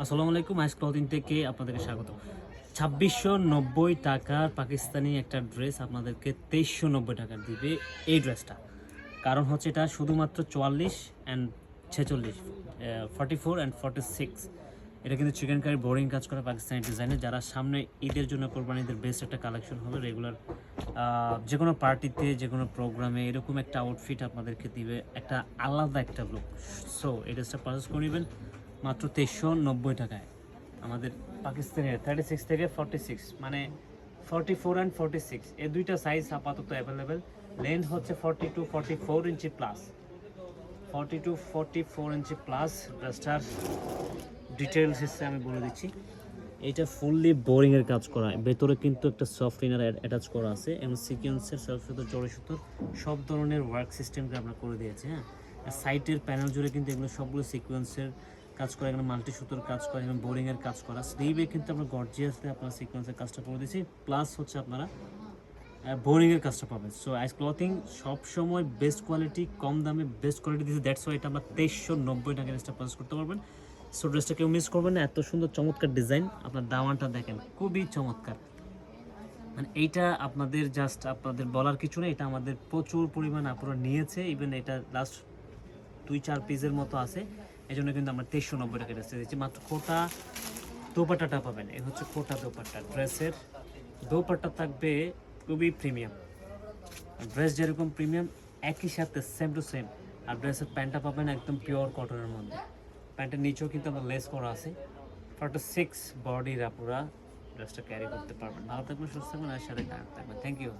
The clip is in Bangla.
আসসালামু আলাইকুম, আইস ক্লথিং থেকে আপনাদেরকে স্বাগত। 2690 টাকার পাকিস্তানি একটা ড্রেস আপনাদেরকে 2390 টাকা দিবে এই ড্রেসটা। কারণ হচ্ছে এটা শুধুমাত্র 44 অ্যান্ড 46, 44 অ্যান্ড 46। এটা কিন্তু চিকেন কারি বোরিং কাজ করা পাকিস্তানি ডিজাইনে। যারা সামনে ঈদের জন্য কোরবানিদের বেস্ট একটা কালেকশন হবে, রেগুলার যে কোনো পার্টিতে, যে কোনো প্রোগ্রামে এরকম একটা আউটফিট আপনাদেরকে দিবে, একটা আলাদা একটা লুক। সো এই ড্রেসটা পারচেস করে নেবেন মাত্র 2390 টাকায়। আমাদের পাকিস্তানের 36 থেকে 46, মানে 44 অ্যান্ড 46 এই দুইটা সাইজ আপাতত অ্যাভেলেবেল। লেন্থ হচ্ছে 42-44 ইঞ্চি প্লাস, 42-44 ইঞ্চি প্লাস। ড্রেসটার ডিটেলস হিসেবে আমি বলে দিচ্ছি, এটা ফুললি বোরিংয়ের কাজ করা, ভেতরে কিন্তু একটা সফট ইনার অ্যাটাচ করা আছে এবং সিকোয়েন্সের সেলফ সুতো, জড়ি সুতো, সব ধরনের ওয়ার্ক সিস্টেমকে আমরা করে দিয়েছি। হ্যাঁ, সাইটের প্যানেল জুড়ে কিন্তু এগুলো সবগুলো সিকোয়েন্সের কাজ করা, এখানে মাল্টি সুতোর কাজ করা এবং বোরিংয়ের কাজ করা। স্লিভে কিন্তু আমরা গর্জিয়াসলি আপনারা সিকোয়েন্সের কাজটা করে দিয়েছি, প্লাস হচ্ছে আপনারা বোরিংয়ের কাজটা পাবেন। সো আইস ক্লথিং সবসময় বেস্ট কোয়ালিটি, কম দামে বেস্ট কোয়ালিটি দিয়েছে। দ্যাটস ওয়াই এটা আমরা 2390 টাকা ড্রেসটা পারচেস করতে পারবেন। সো ড্রেসটা কেউ মিস করবেন না, এত সুন্দর চমৎকার ডিজাইন। আপনার দামানটা দেখেন, খুবই চমৎকার। মানে এইটা আপনাদের জাস্ট আপনাদের বলার কিছু নেই, এটা আমাদের প্রচুর পরিমাণ আপনারা নিয়েছে। ইভেন এটা লাস্ট 2-4 পিসের মতো আছে, এই জন্য কিন্তু আমরা 2390 টাকা ড্রেসটা দিচ্ছি। মাত্র কোটা দোপাট্টাটা পাবেন, এই হচ্ছে কোটা দোপাট্টা। ড্রেসের দোপাট্টা থাকবে খুবই প্রিমিয়াম, ড্রেস যেরকম প্রিমিয়াম একই সাথে সেম টু সেম। আর ড্রেসের প্যান্টটা পাবেন একদম পিওর কটনের মধ্যে। প্যান্টের নিচেও কিন্তু আমার লেস করা আছে। 46 বডির আপনারা ড্রেসটা ক্যারি করতে পারবেন। ভালো থাকবেন, সুস্থ থাকবেন, আর সাথে থাকবেন। Thank you.